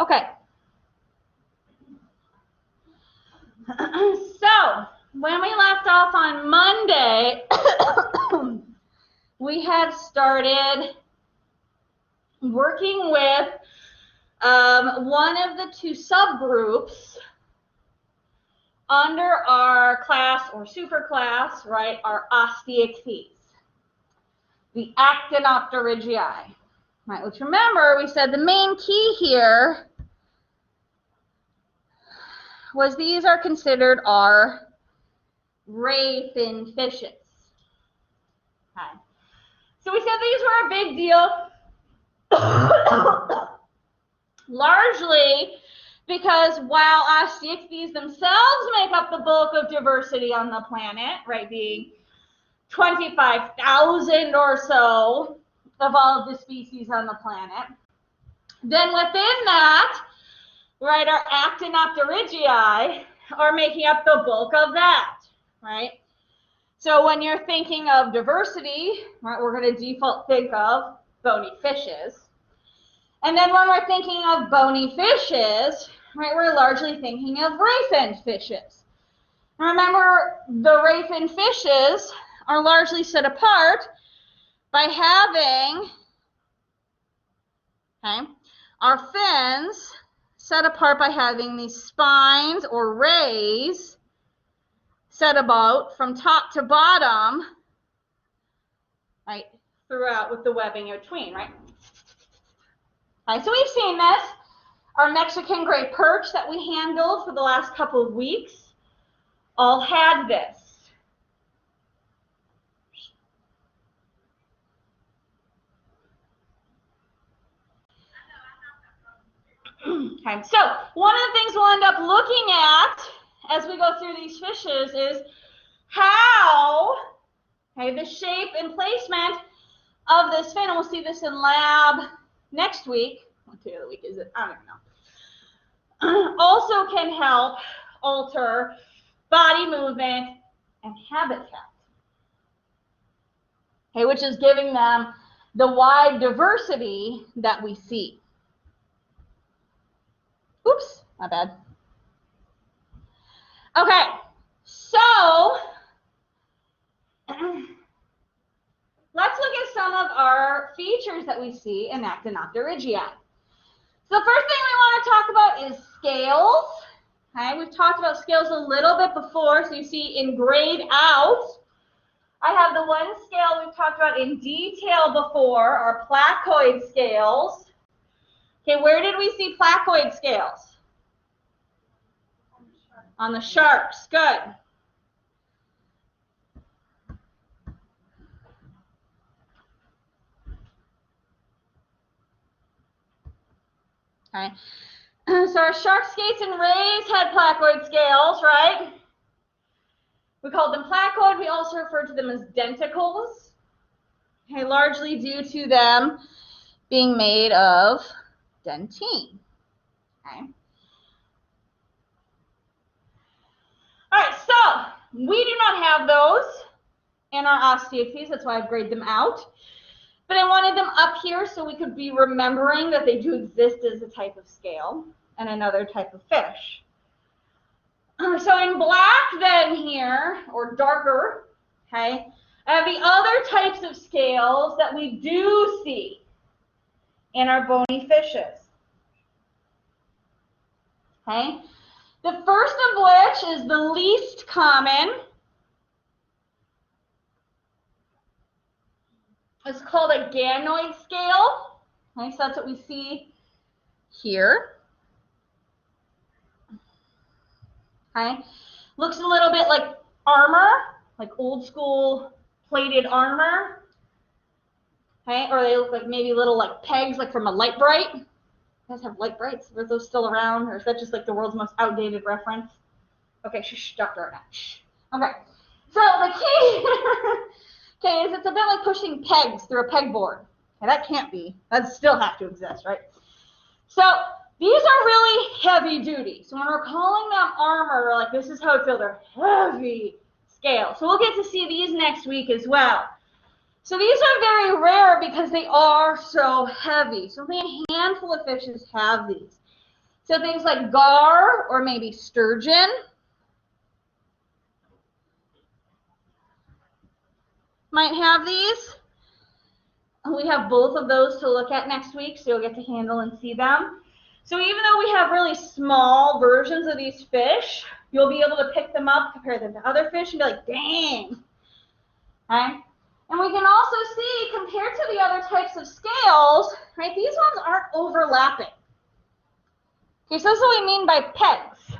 Okay. So when we left off on Monday, we had started working with one of the two subgroups under our class or superclass, right, our Osteichthyes, the actinopterygii. Right, let's remember we said the main key here was these are considered our ray fin fishes. Okay. So we said these were a big deal, largely because while Osteichthyes themselves make up the bulk of diversity on the planet, right, being 25,000 or so of all of the species on the planet, then within that, right, our actinopterygii are making up the bulk of that, right? So when you're thinking of diversity, right, we're going to default think of bony fishes. And then when we're thinking of bony fishes, right, we're largely thinking of ray-finned fishes. Remember, the ray-finned fishes are largely set apart by having, okay, our fins set apart by having these spines or rays set about from top to bottom, right, throughout with the webbing in between, right? Okay, so we've seen this. Our Mexican gray perch that we handled for the last couple of weeks all had this. Okay, so one of the things we'll end up looking at as we go through these fishes is how, okay, the shape and placement of this fin, and we'll see this in lab next week. What day of the week is it? I don't know. Also can help alter body movement and habitat. Okay, which is giving them the wide diversity that we see. Oops, my bad. Okay, so let's look at some of our features that we see in actinopterygii. So the first thing we want to talk about is scales. Okay, we've talked about scales a little bit before, so you see in grayed out, I have the one scale we've talked about in detail before, our placoid scales. Okay, where did we see placoid scales? On the sharks, good. Okay, so our shark skates and rays had placoid scales, right? We called them placoid. We also referred to them as denticles, okay, largely due to them being made of dentine. Okay. All right, so we do not have those in our Osteichthyes. That's why I've graded them out. But I wanted them up here so we could be remembering that they do exist as a type of scale and another type of fish. So in black then here, or darker, okay, I have the other types of scales that we do see in our bony fishes. Okay, the first of which is the least common. It's called a Ganoid scale. Okay, so that's what we see here. Okay, looks a little bit like armor, like old school plated armor. Okay, or they look like maybe little like pegs, like from a light bright. You guys have light brights? Are those still around, or is that just like the world's most outdated reference? Okay, shh, Dr. Arnett. Okay, so the key, okay, is it's a bit like pushing pegs through a pegboard. Okay, that can't be. That still have to exist, right? So these are really heavy duty. So when we're calling them armor, like this is how it feels. They're heavy scale. So we'll get to see these next week as well. So these are very rare because they are so heavy. So only a handful of fishes have these. So things like gar or maybe sturgeon might have these. We have both of those to look at next week, so you'll get to handle and see them. So even though we have really small versions of these fish, you'll be able to pick them up, compare them to other fish, and be like, dang. Okay? And we can also see, compared to the other types of scales, right, these ones aren't overlapping. Okay, so this is what we mean by pegs.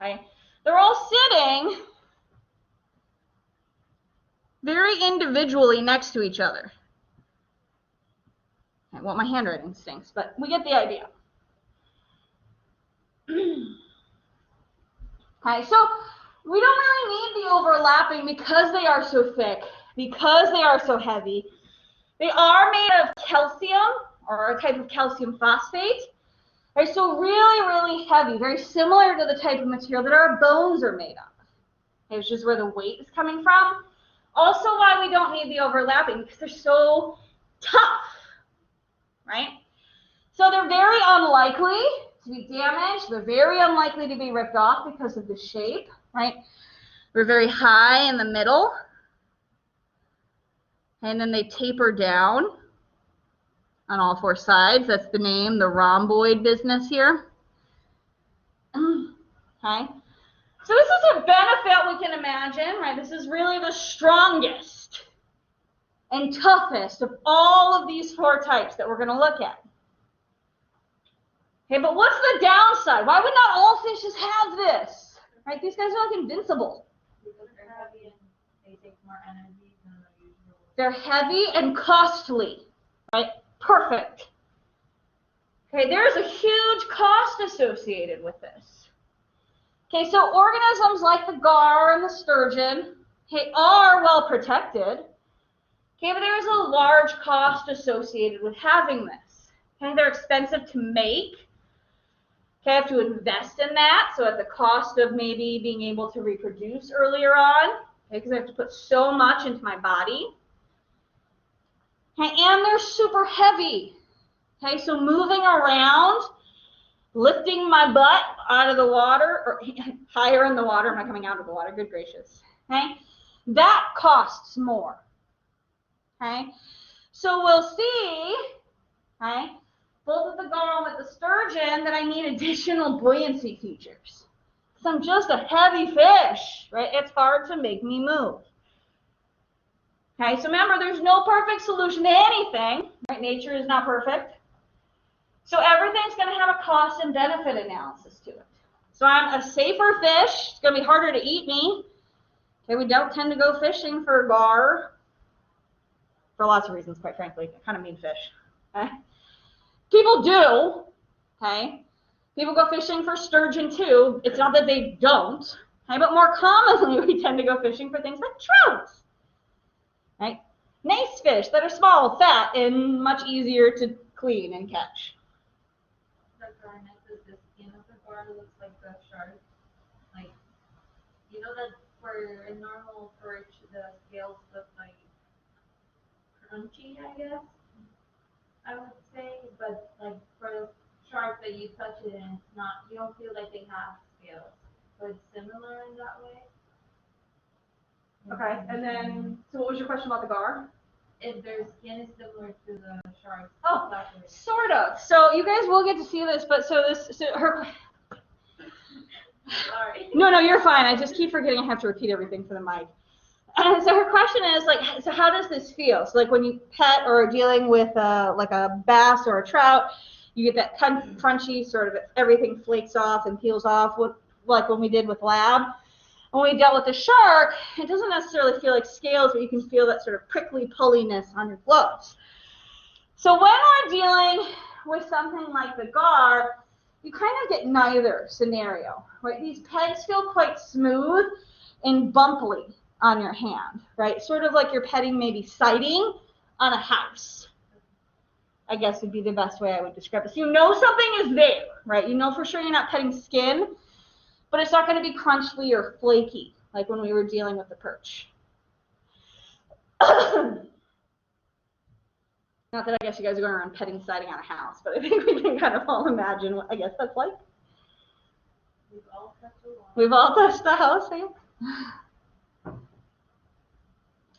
Okay? They're all sitting very individually next to each other. Well, my handwriting stinks, but we get the idea. Okay, so we don't really need the overlapping because they are so thick, because they are so heavy. They are made of calcium, or a type of calcium phosphate. Right, so really, really heavy, very similar to the type of material that our bones are made of. Okay, which is where the weight is coming from. Also why we don't need the overlapping, because they're so tough, right? So they're very unlikely to be damaged. They're very unlikely to be ripped off because of the shape, right? They're very high in the middle. And then they taper down on all four sides. That's the name, the rhomboid business here. Okay. So this is a benefit we can imagine, right? This is really the strongest and toughest of all of these four types that we're going to look at. Okay, but what's the downside? Why would not all fishes have this? Right? These guys are like invincible. They're heavy and they take more energy than the usual. They're heavy and costly, right? Perfect. Okay, there's a huge cost associated with this. Okay, so organisms like the gar and the sturgeon, okay, are well protected. Okay, but there is a large cost associated with having this. Okay, they're expensive to make. Okay, I have to invest in that, so at the cost of maybe being able to reproduce earlier on, okay, because I have to put so much into my body. Okay, and they're super heavy. Okay, so moving around, lifting my butt out of the water, or higher in the water, I'm not coming out of the water, good gracious. Okay, that costs more. Okay, so we'll see, okay, both with the gar and with the sturgeon, that I need additional buoyancy features. So I'm just a heavy fish, right? It's hard to make me move. Okay, so remember, there's no perfect solution to anything, right? Nature is not perfect. So everything's going to have a cost and benefit analysis to it. So I'm a safer fish. It's going to be harder to eat me. Okay, we don't tend to go fishing for gar, for lots of reasons, quite frankly. I kind of mean fish. Okay? People do. Okay? People go fishing for sturgeon too. It's not that they don't. Okay? But more commonly, we tend to go fishing for things like trout. Right? Nice fish that are small, fat, and much easier to clean and catch. The skin of the gar looks like the shark. Like, you know that for a normal perch, the scales look like crunchy, I guess, I would say. But like for the shark that you touch it and it's not, you don't feel like they have scales. So it's similar in that way. Okay, and then, so what was your question about the gar? If their skin is similar to the shark's. Oh, exactly. sort of. So you guys will get to see this, but so her. Sorry. No, you're fine. I just keep forgetting I have to repeat everything for the mic. And so her question is like, so how does this feel? So like when you pet or are dealing with like a bass or a trout, you get that crunchy sort of everything flakes off and peels off, like when we did with lab. When we dealt with the shark, it doesn't necessarily feel like scales, but you can feel that sort of prickly pulliness on your gloves. So when we're dealing with something like the gar, you kind of get neither scenario, right? These pegs feel quite smooth and bumpy on your hand, right? Sort of like you're petting maybe siding on a house, I guess would be the best way I would describe it. So you know something is there, right? You know for sure you're not petting skin, but it's not going to be crunchy or flaky like when we were dealing with the perch. Not that I guess you guys are going around petting siding on a house, but I think we can kind of all imagine what I guess that's like. We've all touched the wall. We've all touched the house, yeah.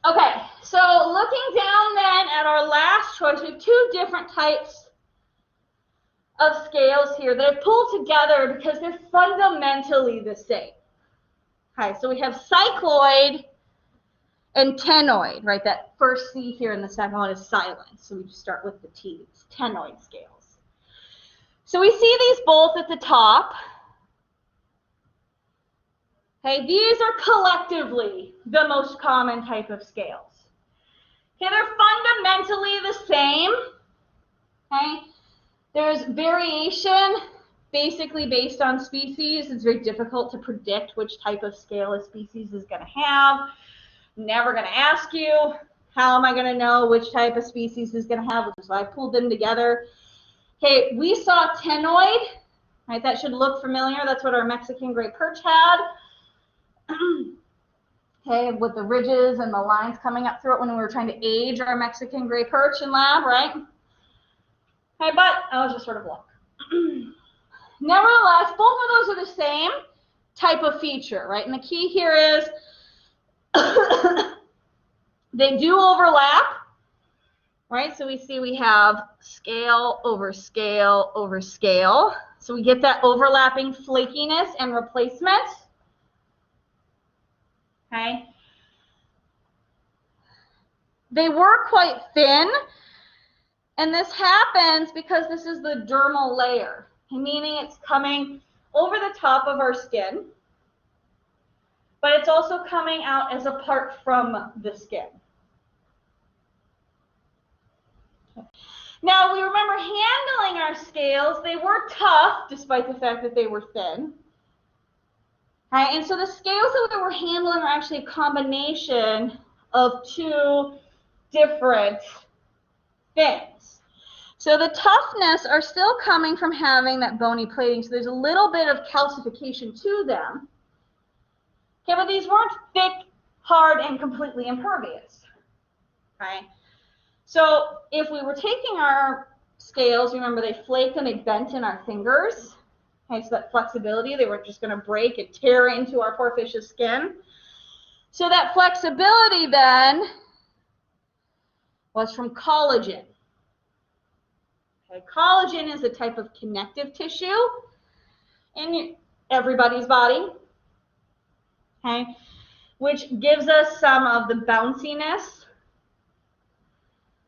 Okay, so looking down then at our last choice, we have two different types of scales here that are pulled together because they're fundamentally the same. Okay, so we have cycloid and ctenoid, right? That first C here in the second one is silent, so we just start with the T. It's ctenoid scales. So we see these both at the top. Okay, these are collectively the most common type of scales. Okay, they're fundamentally the same. Okay, there's variation basically based on species. It's very difficult to predict which type of scale a species is going to have. Never going to ask you, how am I going to know which type of species is going to have, which is why I pulled them together. Okay, we saw ctenoid, right? That should look familiar. That's what our Mexican gray perch had. Okay, with the ridges and the lines coming up through it when we were trying to age our Mexican gray perch in lab, right? Okay, but that was just sort of luck. Nevertheless, both of those are the same type of feature, right? And the key here is they do overlap, right? So we see we have scale over scale over scale. So we get that overlapping flakiness and replacement. Okay. They were quite thin, and this happens because this is the dermal layer, meaning it's coming over the top of our skin, but it's also coming out as apart from the skin. Now, we remember handling our scales. They were tough, despite the fact that they were thin. Right? And so the scales that we were handling are actually a combination of two different things. So the toughness are still coming from having that bony plating. So there's a little bit of calcification to them. Okay, but these weren't thick, hard, and completely impervious. Okay. So if we were taking our scales, remember they flaked and they bent in our fingers. Okay, so that flexibility, they weren't just going to break and tear into our poor fish's skin. So that flexibility then was from collagen. Okay, collagen is a type of connective tissue in everybody's body, okay, which gives us some of the bounciness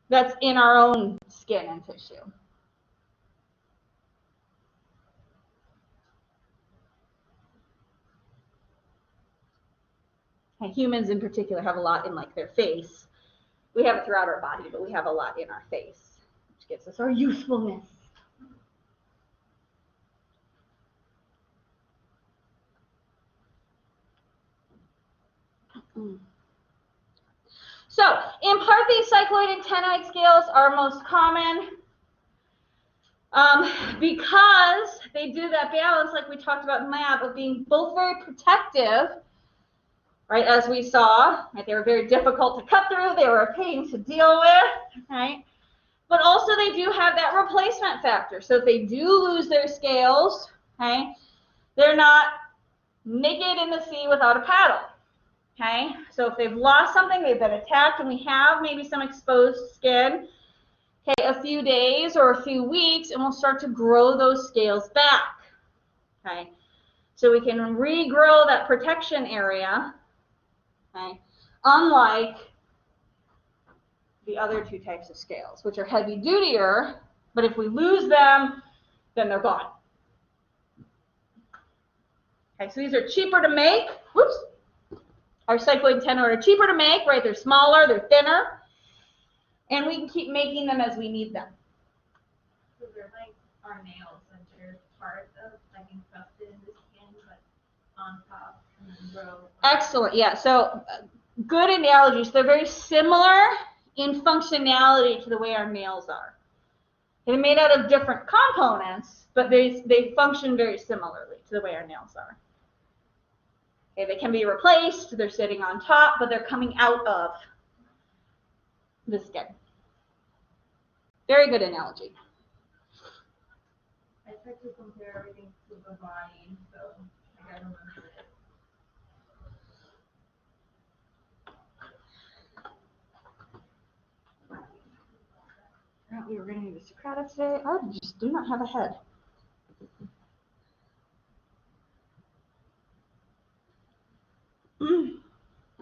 that's in our own skin and tissue. Okay, humans in particular have a lot in like their face. We have it throughout our body, but we have a lot in our face, which gives us our youthfulness. So, in part, these cycloid and ctenoid scales are most common because they do that balance, like we talked about in lab, of being both very protective, right, as we saw, right, they were very difficult to cut through, they were a pain to deal with, right, but also they do have that replacement factor. So if they do lose their scales, okay, they're not naked in the sea without a paddle. Okay, so if they've lost something, they've been attacked, and we have maybe some exposed skin, okay, a few days or a few weeks, and we'll start to grow those scales back. Okay, so we can regrow that protection area, okay, unlike the other two types of scales, which are heavy dutier, but if we lose them, then they're gone. Okay, so these are cheaper to make. Whoops. Our cycloid and ctenoid are cheaper to make, right? They're smaller, they're thinner, and we can keep making them as we need them. So they're like our nails, and they're part of, like, encrusted in the skin, but on top and then grow. Excellent, yeah. So good analogies. They're very similar in functionality to the way our nails are. They're made out of different components, but they function very similarly to the way our nails are. Okay, they can be replaced, they're sitting on top, but they're coming out of the skin. Very good analogy. I tried to compare everything to the body, so I gotta remember it. We were going to do the Socrata today. I just do not have a head.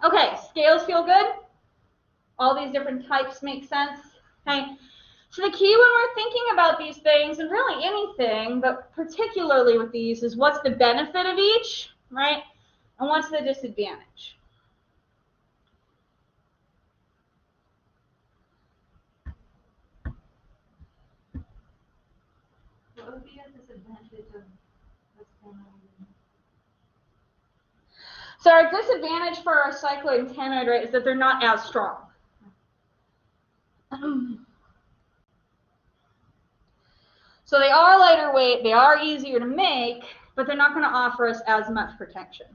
Okay, scales feel good. All these different types make sense. Okay. So the key when we're thinking about these things, and really anything, but particularly with these, is what's the benefit of each, right? And what's the disadvantage? What would be a disadvantage of this kind of? So our disadvantage for our cycloid and ctenoid, right, is that they're not as strong. So they are lighter weight, they are easier to make, but they're not going to offer us as much protection.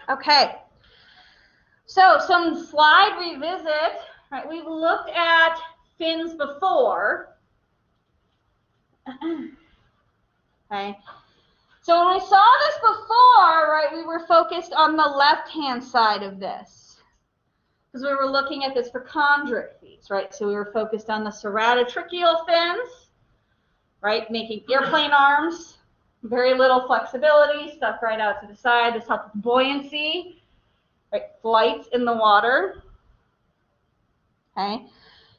Okay, so some slide revisit, right? We've looked at fins before. Okay, so when we saw this before, right, we were focused on the left-hand side of this because we were looking at this for chondrichthyes, right? So we were focused on the ceratotrichial fins, right, making airplane arms, very little flexibility, stuck right out to the side. This helps with buoyancy, right, flight in the water. Okay,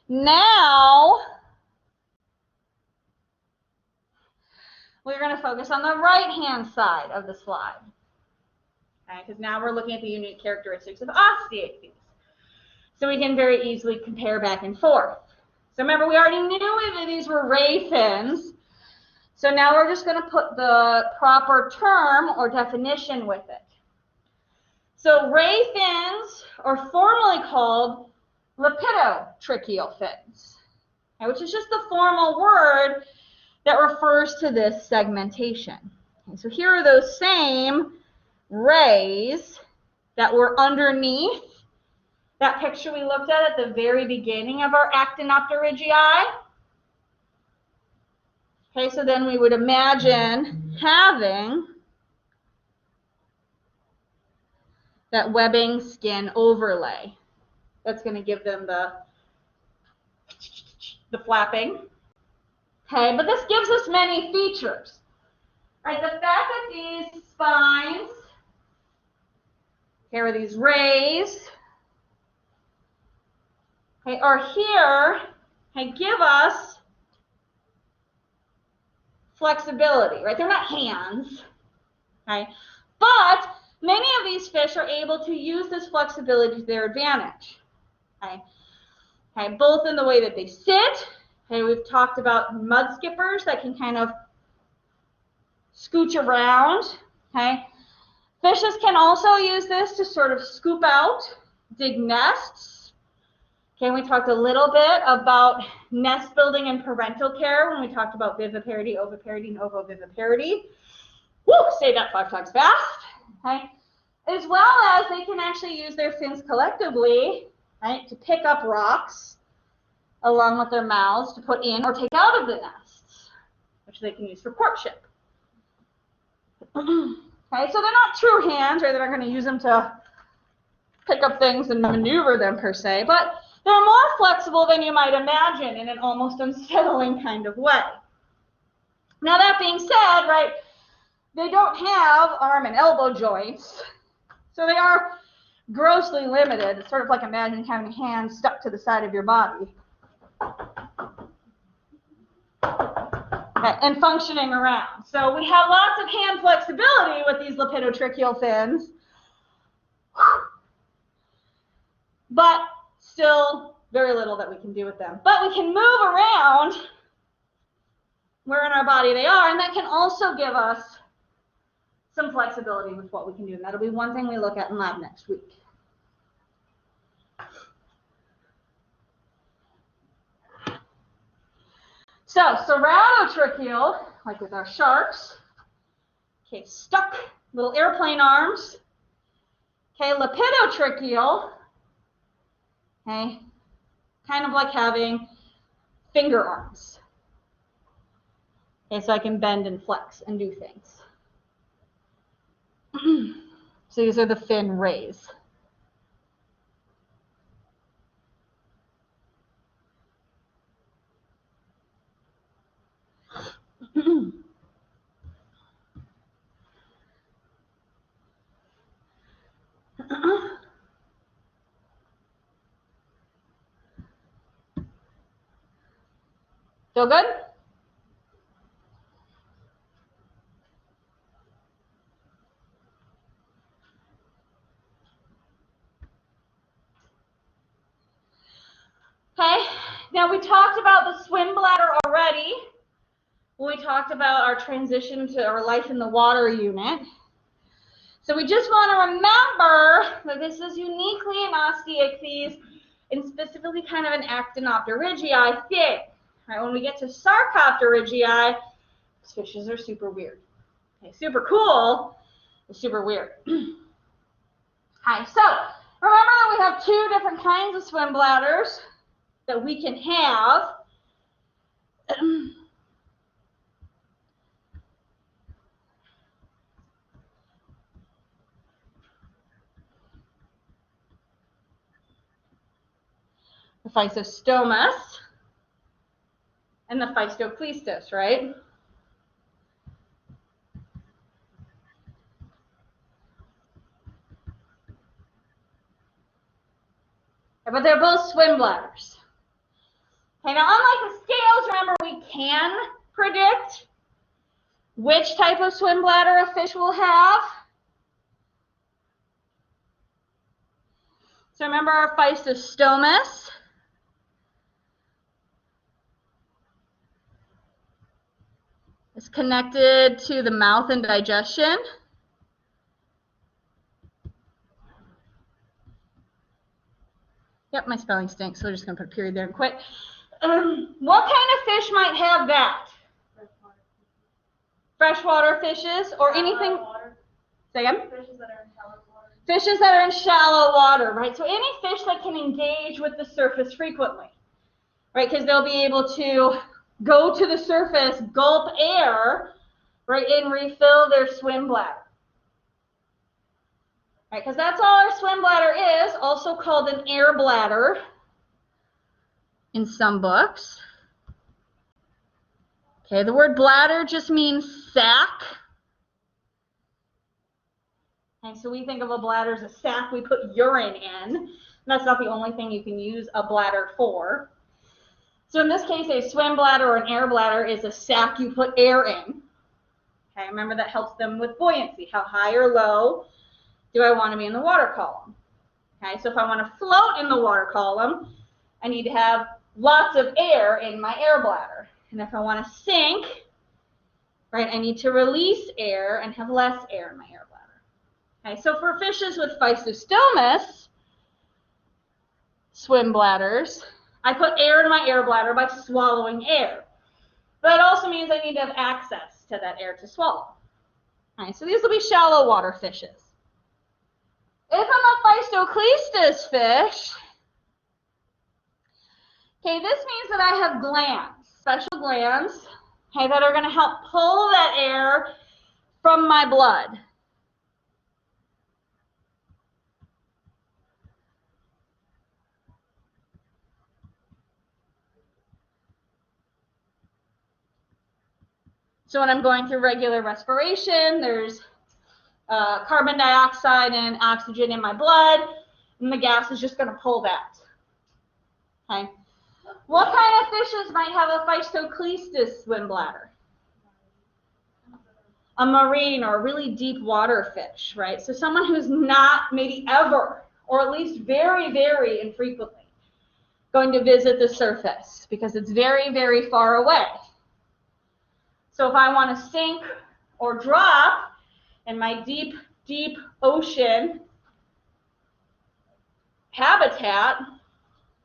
now we're going to focus on the right-hand side of the slide. Okay, because now we're looking at the unique characteristics of Osteichthyes. So we can very easily compare back and forth. So remember, we already knew that these were ray fins. So now we're just going to put the proper term or definition with it. So ray fins are formally called lepidotrichial fins, okay, which is just the formal word that refers to this segmentation. Okay, so here are those same rays that were underneath that picture we looked at the very beginning of our actinopterygii. Okay, so then we would imagine having that webbing skin overlay. That's going to give them the flapping. Okay, but this gives us many features. Right, the fact that these spines, here are these rays, okay, are here, okay, give us flexibility, right? They're not hands, okay? But many of these fish are able to use this flexibility to their advantage, okay? Okay, both in the way that they sit, okay, we've talked about mud skippers that can kind of scooch around, okay? Fishes can also use this to sort of scoop out, dig nests. Okay, we talked a little bit about nest building and parental care when we talked about viviparity, oviparity, and ovoviviparity. Woo, say that 5 times fast. Okay, as well as they can actually use their fins collectively, right, to pick up rocks along with their mouths to put in or take out of the nests, which they can use for courtship. Okay, so they're not true hands, right? They're not going to use them to pick up things and maneuver them per se, but they're more flexible than you might imagine in an almost unsettling kind of way. Now that being said, right, they don't have arm and elbow joints, so they are grossly limited. It's sort of like imagining having hands stuck to the side of your body. Okay, and functioning around. So we have lots of hand flexibility with these lepidotrichial fins, but still very little that we can do with them. But we can move around where in our body they are, and that can also give us some flexibility with what we can do. And that'll be one thing we look at in lab next week. So ceratotracheal, like with our sharks. Okay, stuck, little airplane arms. Okay, lepidotrichial. Okay, kind of like having finger arms. Okay, so I can bend and flex and do things. So these are the fin rays. Feel good? Okay, now we talked about the swim bladder already when we talked about our transition to our life in the water unit. So we just want to remember that this is uniquely an Osteichthyes and specifically kind of an actinopterygii thing. Right, when we get to sarcopterygii, these fishes are super weird. Okay, super cool, but super weird. Hi, so remember that we have two different kinds of swim bladders that we can have. The phystostomous and the phystoclistus, right? But they're both swim bladders. Okay, now unlike the scales, remember we can predict which type of swim bladder a fish will have. So remember our phystostomous. Is connected to the mouth and digestion. Yep, my spelling stinks, so we're just going to put a period there and quit. What kind of fish might have that? Freshwater fishes or anything? Say again? Fishes that are in shallow water. Fishes that are in shallow water, right? So any fish that can engage with the surface frequently, right? Because they'll be able to go to the surface, gulp air, right, and refill their swim bladder. Right, because that's all our swim bladder is, also called an air bladder in some books. Okay, the word bladder just means sac. And so we think of a bladder as a sac we put urine in. And that's not the only thing you can use a bladder for. So in this case, a swim bladder or an air bladder is a sac you put air in. Okay, remember that helps them with buoyancy. How high or low do I want to be in the water column? Okay, so if I want to float in the water column, I need to have lots of air in my air bladder. And if I want to sink, right, I need to release air and have less air in my air bladder. Okay, so for fishes with phystostomous swim bladders, I put air in my air bladder by swallowing air. But it also means I need to have access to that air to swallow. All right, so these will be shallow water fishes. If I'm a phystoclistus fish, okay, this means that I have glands, special glands, okay, that are going to help pull that air from my blood. So when I'm going through regular respiration, there's carbon dioxide and oxygen in my blood, and the gas is just going to pull that. Okay. What kind of fishes might have a phystoclistus swim bladder? A marine or a really deep water fish, right? So someone who's not maybe ever, or at least very, very infrequently, going to visit the surface because it's very, very far away. So if I want to sink or drop in my deep, deep ocean habitat,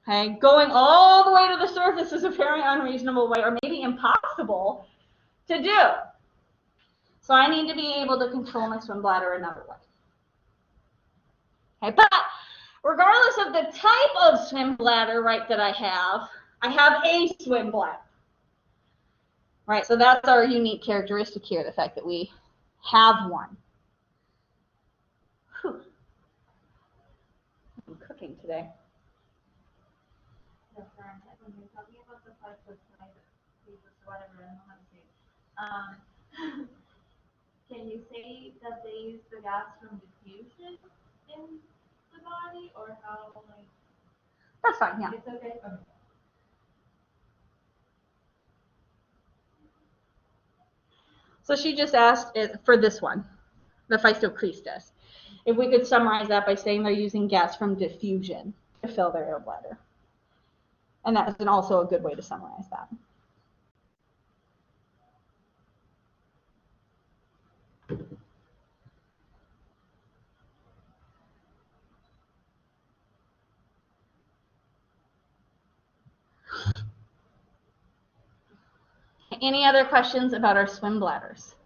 Okay, going all the way to the surface is a very unreasonable way, or maybe impossible to do. So I need to be able to control my swim bladder another way. Okay, but regardless of the type of swim bladder, right, that I have a swim bladder. Right, so that's our unique characteristic here, the fact that we have one. Whew. I'm cooking today. When you're talking about the cycloid, whatever, I don't know how to say it. Can you say that they use the gas from diffusion in the body, or how, like? That's fine, yeah. It's okay. Okay. So she just asked for this one, the phystoclistus, if we could summarize that by saying they're using gas from diffusion to fill their air bladder. And that is also a good way to summarize that. Any other questions about our swim bladders?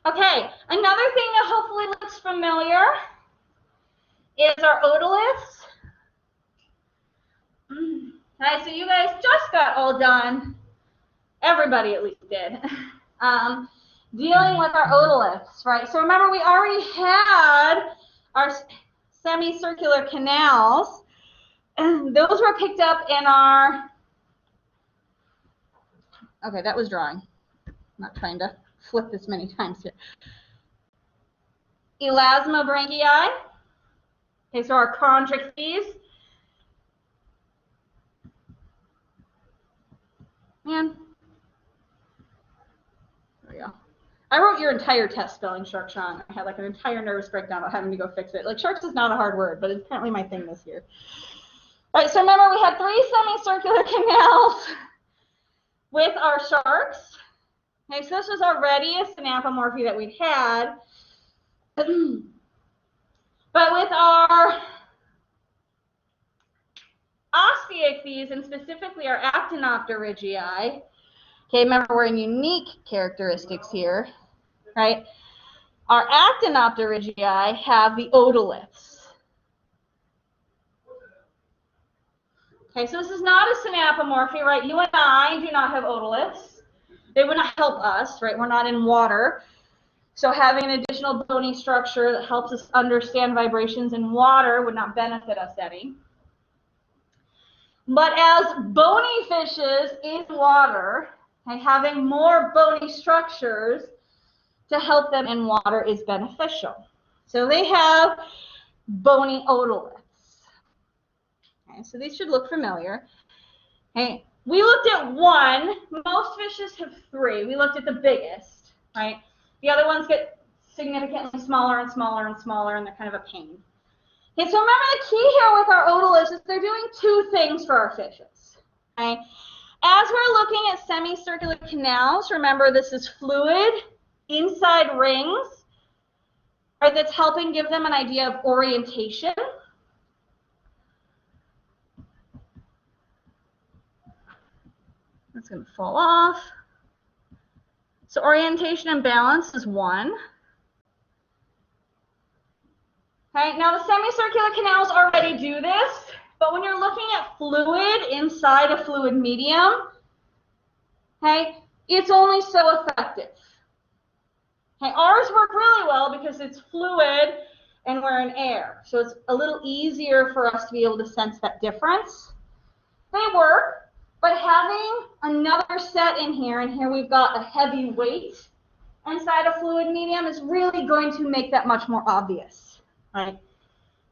Okay, another thing that hopefully looks familiar is our otoliths. Right, so you guys just got all done, everybody at least did, dealing with our otoliths, right? So remember, we already had our semicircular canals, and those were picked up in our, okay, that was drawing. I'm not trying to flip this many times here. Elasmobranchii. Okay, so our chondrichthyes. Man. There we go. I wrote your entire test spelling shark, Sean. I had like an entire nervous breakdown about having to go fix it. Like, sharks is not a hard word, but it's apparently my thing this year. All right, so remember we had 3 semicircular canals with our sharks. Okay, so this was already a synapomorphy that we'd had. But with our Osteichthyes, and specifically our actinopterygii, okay, remember we're in unique characteristics here, right? Our actinopterygii have the otoliths. Okay, so this is not a synapomorphy, right? You and I do not have otoliths. They would not help us, right? We're not in water. So having an additional bony structure that helps us understand vibrations in water would not benefit us any. But as bony fishes in water, and having more bony structures to help them in water is beneficial. So they have bony otoliths. Okay, so these should look familiar. Okay, we looked at 1. Most fishes have 3. We looked at the biggest, right? The other ones get significantly smaller and smaller and smaller, and they're kind of a pain. Okay, so remember the key here with our otoliths is they're doing 2 things for our fishes. Okay? As we're looking at semicircular canals, remember this is fluid inside rings, right, that's helping give them an idea of orientation. That's going to fall off. So orientation and balance is 1. Okay, now the semicircular canals already do this, but when you're looking at fluid inside a fluid medium, okay, it's only so effective. Okay, ours work really well because it's fluid and we're in air, so it's a little easier for us to be able to sense that difference. They work, but having another set in here, and here we've got a heavy weight inside a fluid medium, is really going to make that much more obvious, right?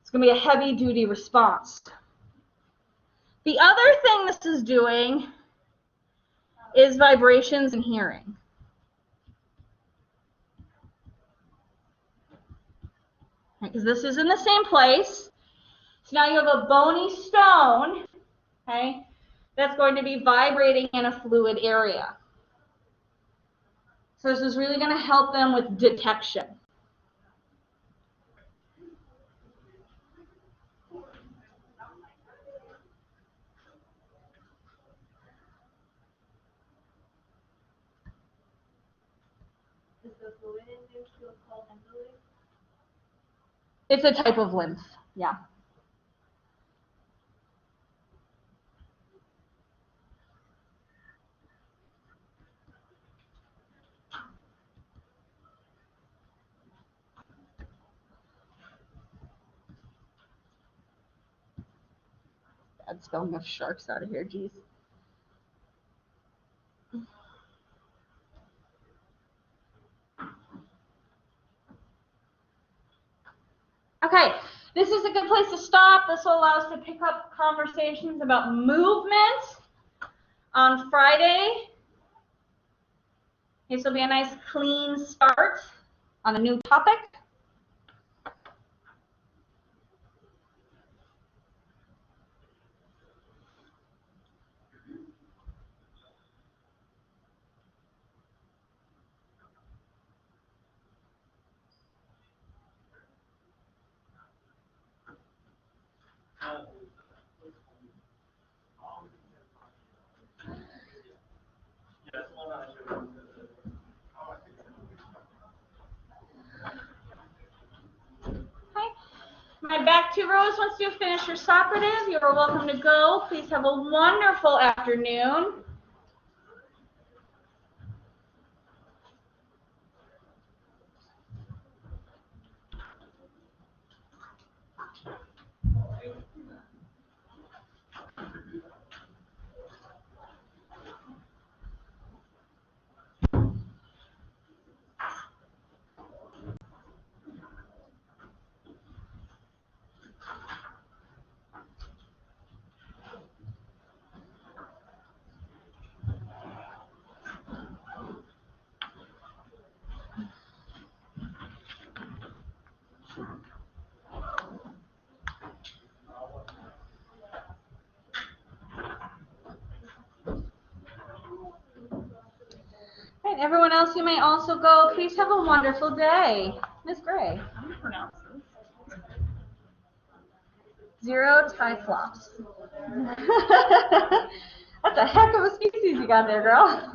It's going to be a heavy-duty response. The other thing this is doing is vibrations and hearing. Because this is in the same place. So now you have a bony stone, okay, that's going to be vibrating in a fluid area. So this is really going to help them with detection. Is the fluid in there still called otolith? It's a type of lymph, yeah. Bad spelling of sharks out of here, geez. Okay, this is a good place to stop. This will allow us to pick up conversations about movement on Friday. This will be a nice clean start on a new topic. My back two rows, once you finish your Socrative, you are welcome to go. Please have a wonderful afternoon. And everyone else, you may also go. Please have a wonderful day. Miss Gray, how do you pronounce this? Zero typhlops. That's a heck of a species you got there, girl.